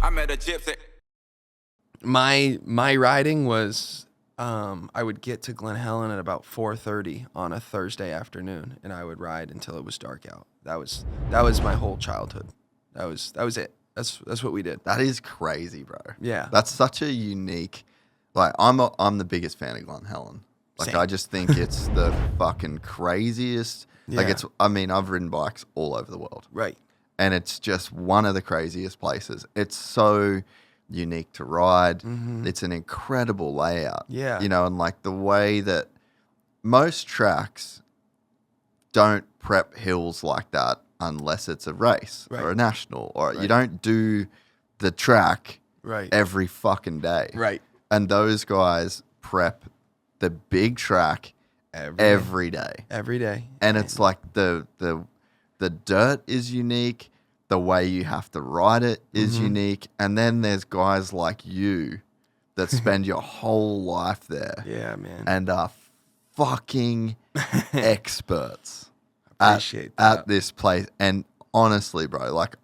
I met a gypsy. My riding was I would get to Glen Helen at about 4:30 on a Thursday afternoon, and I would ride until it was dark out. That was my whole childhood. That was it. That's what we did. That is crazy, bro. Yeah. That's such a unique. Like I'm the biggest fan of Glen Helen. Like Same. I just think it's the fucking craziest. Like Yeah. I've ridden bikes all over the world. Right. And it's just one of the craziest places. It's so unique to ride. It's an incredible layout. Yeah. You know, and like the way that most tracks don't prep hills like that unless it's a race or a national, or you don't do the track every fucking day. Right. And those guys prep the big track every day. Every day. And it's like the dirt is unique. The way you have to ride it is unique. And then there's guys like you that spend your whole life there. Yeah, man. And are fucking experts Appreciate that. at this place. And honestly, bro, like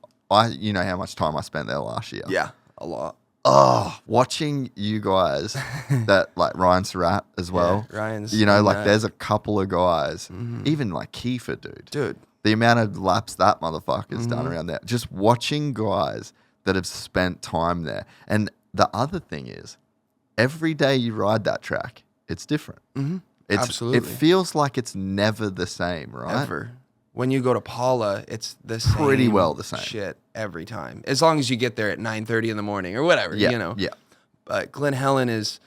you know how much time I spent there last year. Yeah, a lot. Oh, watching you guys that like Ryan Surratt as well. Yeah, Ryan's you know, in like that. there's a couple of guys, even like Kiefer, dude. The amount of laps that motherfucker's done around there. Just watching guys that have spent time there. And the other thing is, every day you ride that track, it's different. Absolutely. It feels like it's never the same, right? Ever. When you go to Paula, it's the same. Pretty well the same. Shit every time. As long as you get there at 9:30 in the morning or whatever, Yeah, you know. yeah. But Glen Helen is,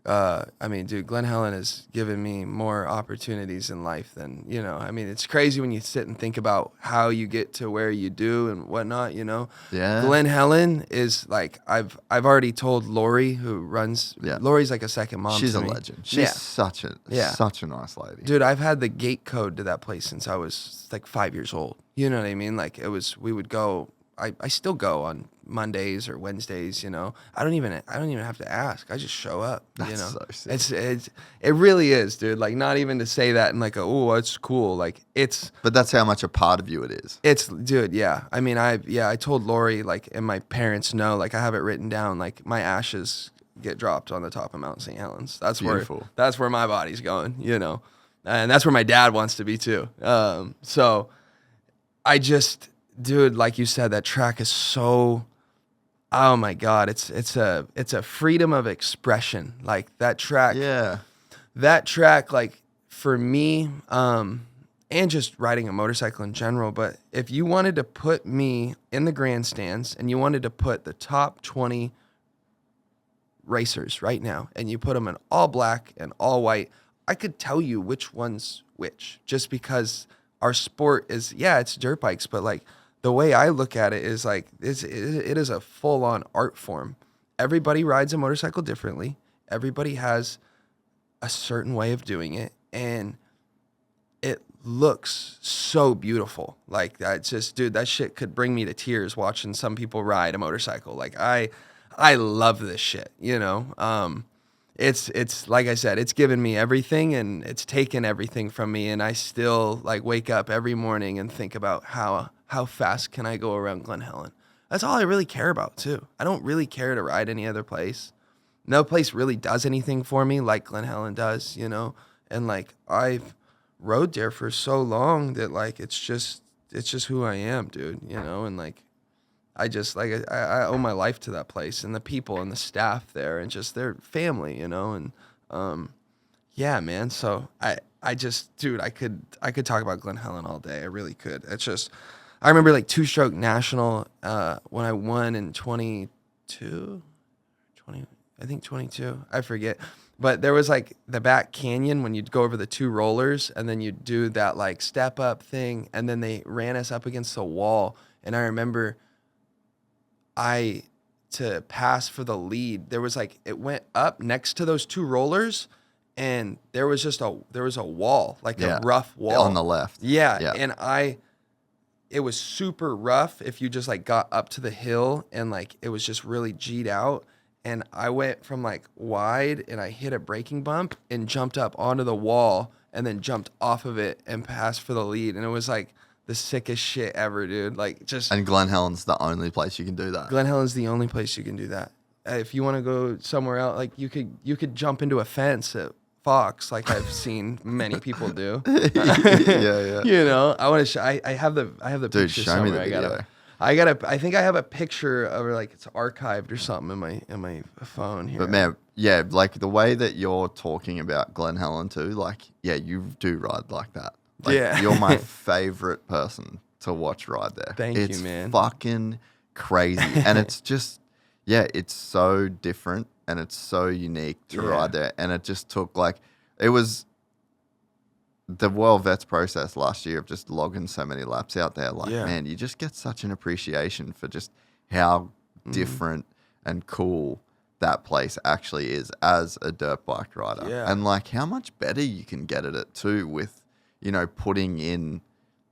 Glen Helen has given me more opportunities in life than, you know. I mean, it's crazy when you sit and think about how you get to where you do and whatnot, you know. Yeah. Glen Helen is like, I've already told Lori, who runs, Lori's like a second mom She's to a me. legend. She's such a nice lady. Dude, I've had the gate code to that place since I was like 5 years old. You know what I mean? Like we would go, I still go on Mondays or Wednesdays, you know. I don't even have to ask. I just show up. That's you know, so sick. it really is, dude. Like not even to say that and like, oh, it's cool. Like But that's how much a part of you it is. it's, dude. Yeah. I mean, I told Lori, like, and my parents know, like, I have it written down. Like my ashes get dropped on the top of Mount St. Helens. That's Beautiful. that's where my body's going. You know, and that's where my dad wants to be too. So I just, dude, like you said, that track is so. Oh my God, it's a freedom of expression. Like that track, like for me, and just riding a motorcycle in general. But if you wanted to put me in the grandstands and you wanted to put the top 20 racers right now, and you put them in all black and all white, I could tell you which one's which, just because our sport is, it's dirt bikes, but like, the way I look at it is like it is a full-on art form. Everybody rides a motorcycle differently. Everybody has a certain way of doing it, and it looks so beautiful. Like that's just, dude, that shit could bring me to tears watching some people ride a motorcycle. Like I love this shit, you know. It's like I said, it's given me everything and it's taken everything from me, and I still like wake up every morning and think about how fast can I go around Glen Helen. That's all I really care about too. I don't really care to ride any other place. No place really does anything for me like Glen Helen does, you know? And like I've rode there for so long that like it's just who I am, dude, you know? And like I just like I owe my life to that place and the people and the staff there and just their family, you know? And yeah, man. So I just, dude, I could talk about Glen Helen all day. I really could. It's just, I remember like two-stroke national when I won in 22, I forget. But there was like the back canyon when you'd go over the two rollers and then you'd do that like step up thing. And then they ran us up against the wall. And I remember to pass for the lead, there was like, it went up next to those two rollers and there was a wall, like a rough wall. On the left. Yeah. And it was super rough if you just like got up to the hill and like it was just really G'd out. And I went from like wide and I hit a braking bump and jumped up onto the wall and then jumped off of it and passed for the lead. And it was like the sickest shit ever, dude. Like just. And Glen Helen's the only place you can do that. Glen Helen's the only place you can do that. If you want to go somewhere else, like you could jump into a fence at Fox, like I've seen many people do. Yeah. You know, I want to. I have the Dude, picture show me somewhere. the video. I think I have a picture of her, like it's archived or something in my phone here. But man, yeah, like the way that you're talking about Glen Helen too, like, yeah, you do ride like that. Like, Yeah. You're my favorite person to watch ride there. Thank you, it's man. Fucking crazy. And it's just, yeah, it's so different and it's so unique to ride there. And it just took it was the World Vets process last year of just logging so many laps out there. Like, man, you just get such an appreciation for just how different and cool that place actually is as a dirt bike rider. Yeah. And like how much better you can get at it too with, you know, putting in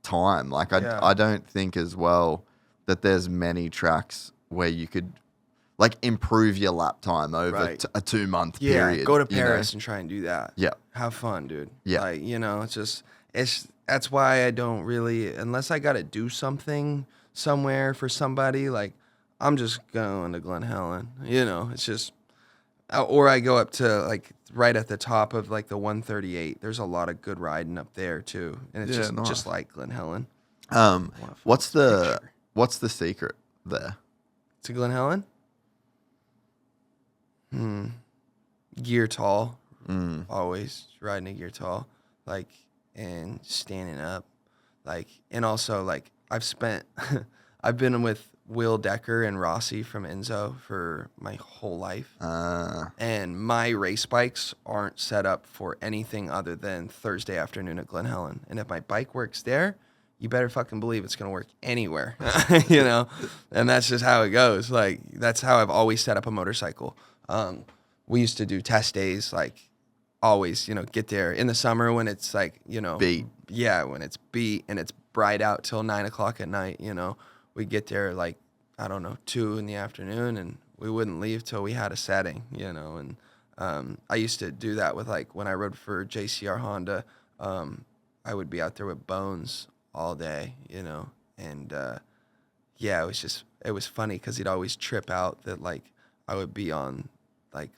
time. Like I don't think as well that there's many tracks where you could like improve your lap time over a 2-month period. Go to Paris and try and do that. Yeah. Have fun, dude. Yeah. Like, you know, that's why I don't really, unless I got to do something somewhere for somebody, like I'm just going to Glen Helen, you know, it's just, or I go up to like right at the top of like the 138. There's a lot of good riding up there too. And it's just like Glen Helen. What's the secret there? To Glen Helen? Gear tall. Always riding a gear tall. Like, and standing up. Like, and also like I've been with Will Decker and Rossi from Enzo for my whole life. And my race bikes aren't set up for anything other than Thursday afternoon at Glen Helen. And if my bike works there, you better fucking believe it's going to work anywhere, you know? And that's just how it goes. Like, that's how I've always set up a motorcycle. We used to do test days, like always, you know, get there in the summer when it's like, you know, beat. Yeah, when it's beat and it's bright out till 9 o'clock at night, you know, we get there like, I don't know, 2 in the afternoon and we wouldn't leave till we had a setting, you know. And I used to do that with like when I rode for JCR Honda, I would be out there with Bones all day, you know. And yeah, it was funny because he'd always trip out that like I would be on like,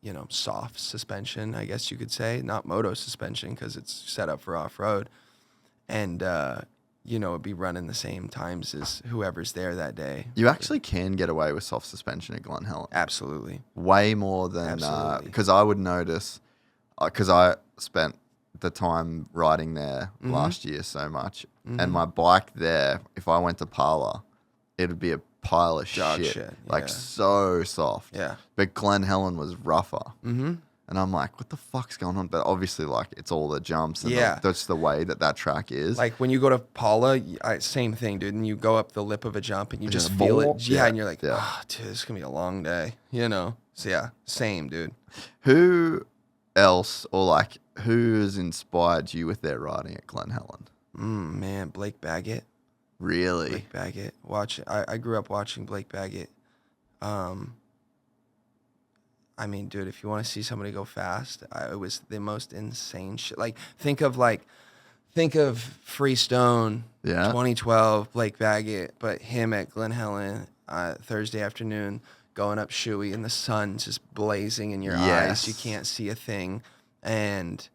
you know, soft suspension, I guess you could say, not moto suspension because it's set up for off-road. And, you know, it'd be running the same times as whoever's there that day. You actually can get away with soft suspension at Glen Helen. Absolutely. Way more than, because I would notice, because I spent the time riding there last year so much, and my bike there, if I went to Parlour, it would be a pile of shit. Like so soft. Yeah. But Glen Helen was rougher. And I'm like, what the fuck's going on? But obviously, like, it's all the jumps and that's the way that track is. Like when you go to Paula, same thing, dude. And you go up the lip of a jump and you just feel it. Yeah. And you're like, oh, dude, this is going to be a long day, you know? So yeah, same, dude. Who else or like who has inspired you with their riding at Glen Helen? Man, Blake Baggett. Really? Blake Baggett. I grew up watching Blake Baggett. I mean, dude, if you want to see somebody go fast, it was the most insane shit. Like, think of Freestone, 2012, Blake Baggett, but him at Glen Helen Thursday afternoon, going up Shoey in the sun, just blazing in your eyes. You can't see a thing. And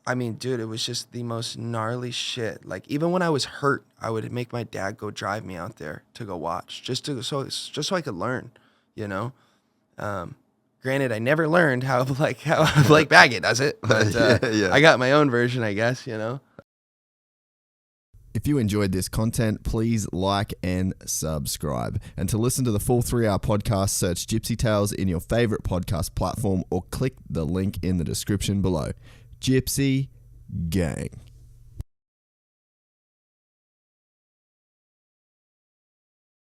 I mean, dude, it was just the most gnarly shit. Like, even when I was hurt, I would make my dad go drive me out there to go watch, just so I could learn, you know. Granted, I never learned how Blake Baggett does it, but I got my own version, I guess, you know. If you enjoyed this content, please like and subscribe. And to listen to the full 3-hour podcast, search Gypsy Tales in your favorite podcast platform or click the link in the description below. Gypsy Gang.